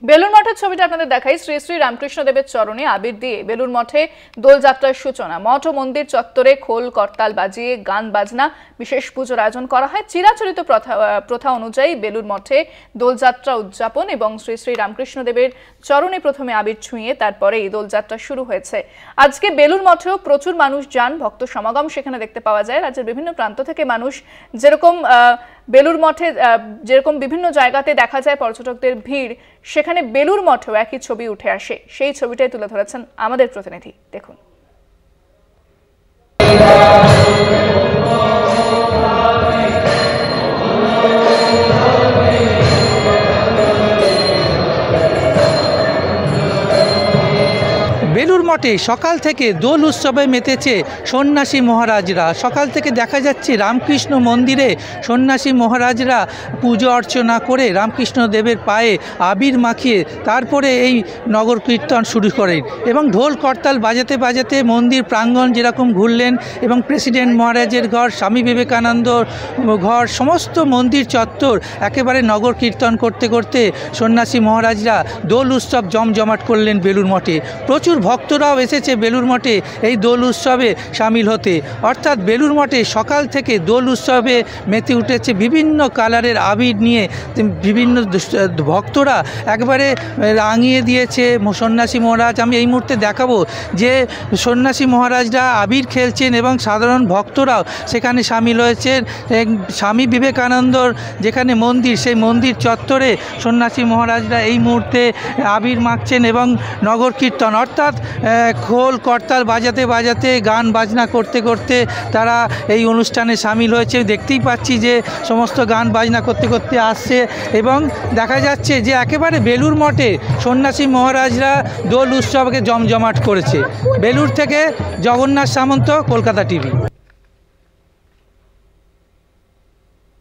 বেলুর মঠের ছবিটা আপনাদের দেখাই। শ্রী শ্রী রামকৃষ্ণ দেবের চরণে আবির দিয়ে বেলুর মঠে দোলযাত্রার সূচনা। মঠ ও মন্দির চত্বরে খোল করতাল বাজিয়ে গান বাজনা বিশেষ পুজোর আয়োজন করা হয়। চিরাচরিত প্রথা অনুযায়ী বেলুর মঠে দোলযাত্রা উদযাপন এবং শ্রী শ্রী রামকৃষ্ণ দেবের চরণে প্রথমে আবির ছুঁয়ে তারপরে এই দোলযাত্রা শুরু হয়েছে। আজকে বেলুর মঠেও প্রচুর মানুষ যান, ভক্ত সমাগম সেখানে দেখতে পাওয়া যায়। রাজ্যের বিভিন্ন প্রান্ত থেকে মানুষ, যেরকম বেলুর মঠে যেরকম বিভিন্ন জায়গাতে দেখা যায় পর্যটকদের ভিড়, সেখানে বেলুর মঠেও একই ছবি উঠে আসে। সেই ছবিটাই তুলে ধরেছেন আমাদের প্রতিনিধি, দেখুন। বেলুর মঠে সকাল থেকে দোল উৎসবে মেতেছে সন্ন্যাসী মহারাজরা। সকাল থেকে দেখা যাচ্ছে রামকৃষ্ণ মন্দিরে সন্ন্যাসী মহারাজরা পুজো অর্চনা করে রামকৃষ্ণ দেবের পায়ে আবির মাখিয়ে তারপরে এই নগর কীর্তন শুরু করেন এবং ঢোল করতাল বাজাতে বাজাতে মন্দির প্রাঙ্গণ যেরকম ঘুরলেন এবং প্রেসিডেন্ট মহারাজের ঘর, স্বামী বিবেকানন্দ ঘর, সমস্ত মন্দির চত্বর একেবারে নগর কীর্তন করতে করতে সন্ন্যাসী মহারাজরা দোল উৎসব জমজমাট করলেন বেলুর মঠে। প্রচুর ভক্তরাও এসেছে বেলুর মঠে এই দোল উৎসবে সামিল হতে। অর্থাৎ বেলুর মঠে সকাল থেকে দোল উৎসবে মেতে উঠেছে বিভিন্ন কালারের আবির নিয়ে। বিভিন্ন ভক্তরা একবারে রাঙিয়ে দিয়েছে সন্ন্যাসী মহারাজ। আমি এই মুহূর্তে দেখাবো যে সন্ন্যাসী মহারাজরা আবির খেলছেন এবং সাধারণ ভক্তরাও সেখানে সামিল হয়েছেন। স্বামী বিবেকানন্দর যেখানে মন্দির, সেই মন্দির চত্বরে সন্ন্যাসী মহারাজরা এই মুহূর্তে আবির মাখছেন এবং নগর কীর্তন অর্থাৎ খোল করতাল বাজাতে বাজাতে গান বাজনা করতে করতে তারা এই অনুষ্ঠানে সামিল হয়েছে। দেখতেই পাচ্ছি যে সমস্ত গান বাজনা করতে করতে আসছে এবং দেখা যাচ্ছে যে একেবারে বেলুর মঠে সন্ন্যাসী মহারাজরা দোল উৎসবকে জমজমাট করেছে। বেলুর থেকে জগন্নাথ সামন্ত, কলকাতা টিভি।